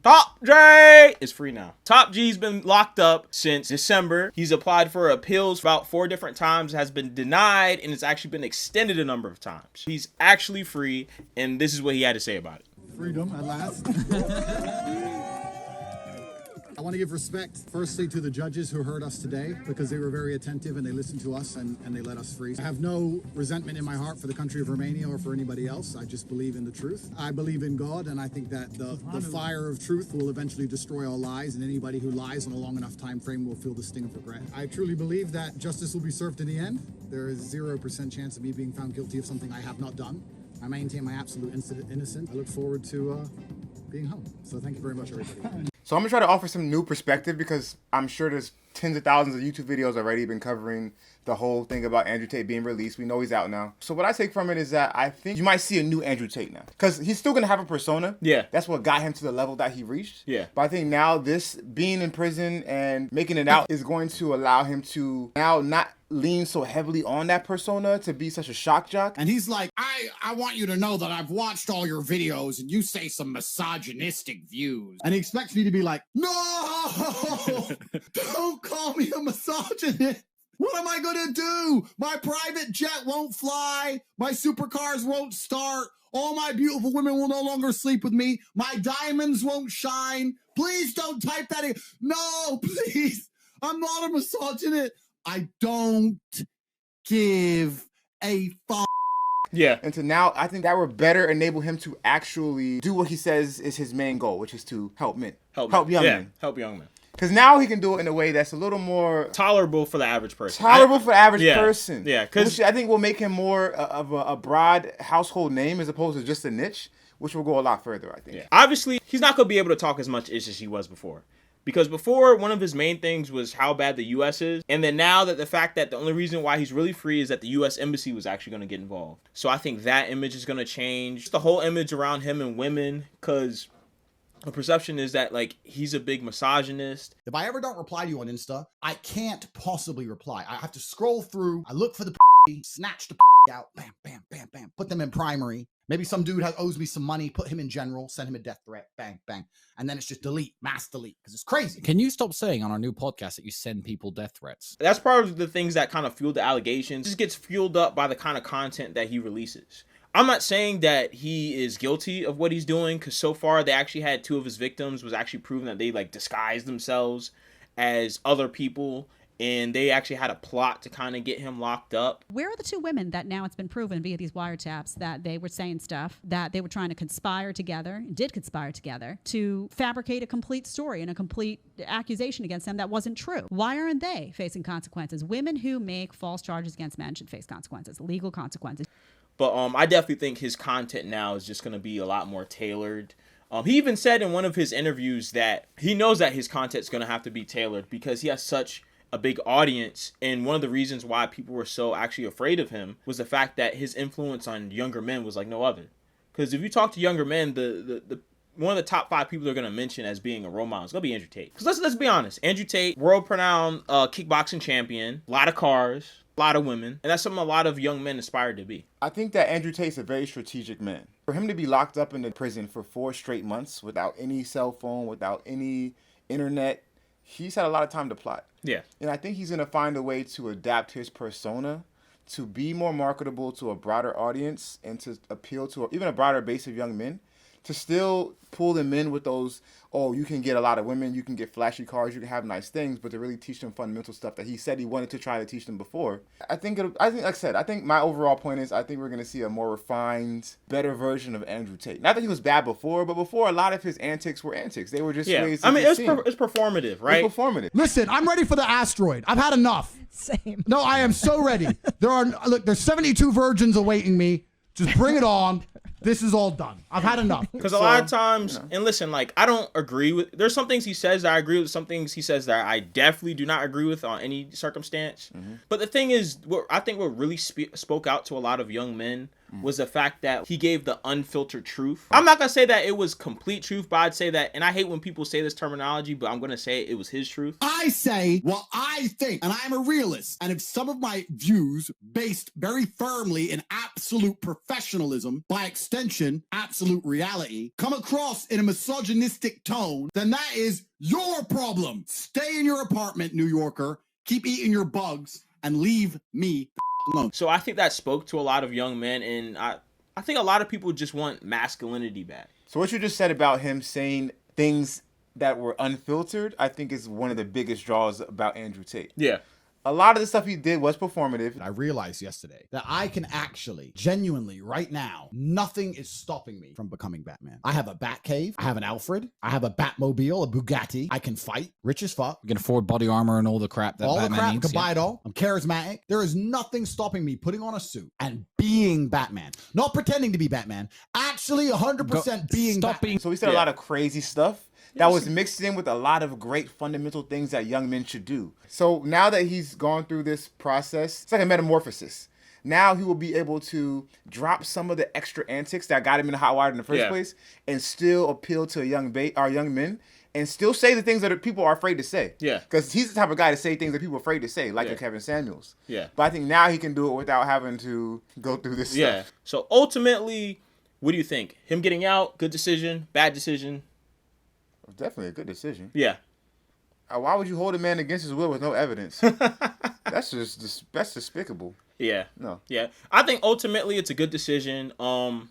Top J is free now. Top G's been locked up since December. He's applied for appeals about 4 different times, has been denied, and it's actually been extended a number of times. He's actually free, and this is what he had to say about it. Freedom at last. I want to give respect, firstly, to the judges who heard us today, because they were very attentive and they listened to us and they let us free. I have no resentment in my heart for the country of Romania or for anybody else. I just believe in the truth. I believe in God, and I think that the fire of truth will eventually destroy all lies, and anybody who lies in a long enough time frame will feel the sting of regret. I truly believe that justice will be served in the end. There is 0% chance of me being found guilty of something I have not done. I maintain my absolute innocence. I look forward to being home. So thank you very much, everybody. So I'm going to try to offer some new perspective, because I'm sure there's tens of thousands of YouTube videos already been covering the whole thing about Andrew Tate being released. We know he's out now. So what I take from it is that I think you might see a new Andrew Tate now, because he's still going to have a persona. Yeah. That's what got him to the level that he reached. Yeah. But I think now this being in prison and making it out is going to allow him to now not lean so heavily on that persona to be such a shock jock. And he's like, I want you to know that I've watched all your videos and you say some misogynistic views. And he expects me to be like, no, don't call me a misogynist. What am I going to do? My private jet won't fly. My supercars won't start. All my beautiful women will no longer sleep with me. My diamonds won't shine. Please don't type that in. No, please. I'm not a misogynist. I don't give a fuck. Yeah. And to now, I think that would better enable him to actually do what he says is his main goal, which is to help men. Help young men. Help young men. Because now he can do it in a way that's a little more tolerable for the average person. For the average person. Yeah, because I think will make him more of a broad household name as opposed to just a niche, which will go a lot further, I think. Yeah. Obviously, he's not going to be able to talk as much ish as he was before. Because before, one of his main things was how bad the U.S. is. And then now that the fact that the only reason why he's really free is that the U.S. Embassy was actually going to get involved. So I think that image is going to change. The whole image around him and women, because the perception is that, like, he's a big misogynist. If I ever don't reply to you on Insta, I can't possibly reply. I have to scroll through. I look for the snatch the out. Bam, bam, bam, bam. Put them in primary. Maybe some dude owes me some money, put him in general, send him a death threat, bang, bang. And then it's just delete, mass delete, because it's crazy. Can you stop saying on our new podcast that you send people death threats? That's part of the things that kind of fuel the allegations. This gets fueled up by the kind of content that he releases. I'm not saying that he is guilty of what he's doing, because so far they actually had 2 of his victims was actually proven that they like disguised themselves as other people. And they actually had a plot to kind of get him locked up. Where are the 2 women that now it's been proven via these wiretaps that they were saying stuff, that they were trying to conspire together, did conspire together, to fabricate a complete story and a complete accusation against them that wasn't true? Why aren't they facing consequences? Women who make false charges against men should face consequences, legal consequences. But I definitely think his content now is just going to be a lot more tailored. He even said in one of his interviews that he knows that his content is going to have to be tailored because he has such a big audience, and one of the reasons why people were so actually afraid of him was the fact that his influence on younger men was like no other. Because if you talk to younger men, the one of the top 5 people they're going to mention as being a role model is going to be Andrew Tate. Because let's be honest, Andrew Tate, world-renowned kickboxing champion, a lot of cars, a lot of women, and that's something a lot of young men aspire to be. I think that Andrew Tate's a very strategic man. For him to be locked up in the prison for 4 straight months without any cell phone, without any internet, he's had a lot of time to plot. Yeah. And I think he's going to find a way to adapt his persona to be more marketable to a broader audience and to appeal to even a broader base of young men, to still pull them in with those, oh, you can get a lot of women, you can get flashy cars, you can have nice things, but to really teach them fundamental stuff that he said he wanted to try to teach them before. I think, like I said, I think my overall point is I think we're going to see a more refined, better version of Andrew Tate. Not that he was bad before, but before a lot of his antics were antics. They were just ways to it's performative, right? It's performative. Listen, I'm ready for the asteroid. I've had enough. Same. No, I am so ready. There's 72 virgins awaiting me. Just bring it on. This is all done. I've had enough. Because a lot of times, and listen, like, I don't agree with, there's some things he says that I agree with, some things he says that I definitely do not agree with on any circumstance. Mm-hmm. But the thing is, what really spoke out to a lot of young men was the fact that he gave the unfiltered truth. I'm not gonna say that it was complete truth, but I'd say that, and I hate when people say this terminology, but I'm gonna say it was his truth. I say what I think, and I'm a realist. And if some of my views, based very firmly in absolute professionalism, by extension, absolute reality, come across in a misogynistic tone, then that is your problem. Stay in your apartment, New Yorker. Keep eating your bugs and leave me alone. So I think that spoke to a lot of young men, and I think a lot of people just want masculinity back. So what you just said about him saying things that were unfiltered, I think is one of the biggest draws about Andrew Tate. Yeah. A lot of the stuff he did was performative. I realized yesterday that I can actually, genuinely, right now, nothing is stopping me from becoming Batman. I have a Batcave. I have an Alfred. I have a Batmobile, a Bugatti. I can fight. Rich as fuck. You can afford body armor and all the crap that All Batman the crap, needs. can buy it all. I'm charismatic. There is nothing stopping me putting on a suit and being Batman. Not pretending to be Batman. Actually, 100% being Stop Batman. being. So he said a lot of crazy stuff that was mixed in with a lot of great fundamental things that young men should do. So now that he's gone through this process, it's like a metamorphosis. Now he will be able to drop some of the extra antics that got him in the hot water in the first place and still appeal to our young men and still say the things that people are afraid to say. Yeah. Because he's the type of guy to say things that people are afraid to say, like a Kevin Samuels. Yeah. But I think now he can do it without having to go through this Yeah. stuff. So ultimately, what do you think? Him getting out, good decision, bad decision? Definitely a good decision. Yeah. Why would you hold a man against his will with no evidence? That's despicable. Yeah. No. Yeah. I think ultimately it's a good decision. And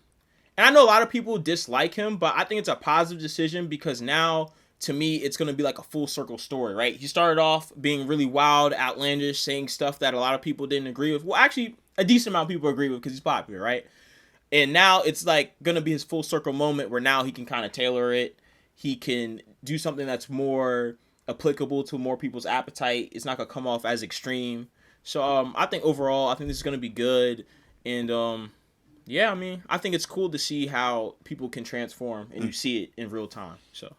I know a lot of people dislike him, but I think it's a positive decision because now, to me, it's going to be like a full circle story, right? He started off being really wild, outlandish, saying stuff that a lot of people didn't agree with. Well, actually, a decent amount of people agree with because he's popular, right? And now it's like going to be his full circle moment where now he can kind of tailor it. He can do something that's more applicable to more people's appetite. It's not going to come off as extreme. So I think overall, I think this is going to be good. And yeah, I mean, I think it's cool to see how people can transform and you see it in real time. So,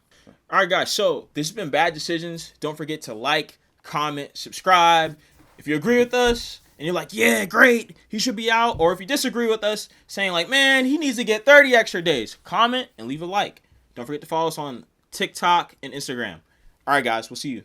all right, guys. So this has been Bad Decisions. Don't forget to like, comment, subscribe. If you agree with us and you're like, yeah, great, he should be out. Or if you disagree with us saying like, man, he needs to get 30 extra days, comment and leave a like. Don't forget to follow us on TikTok and Instagram. All right, guys. We'll see you.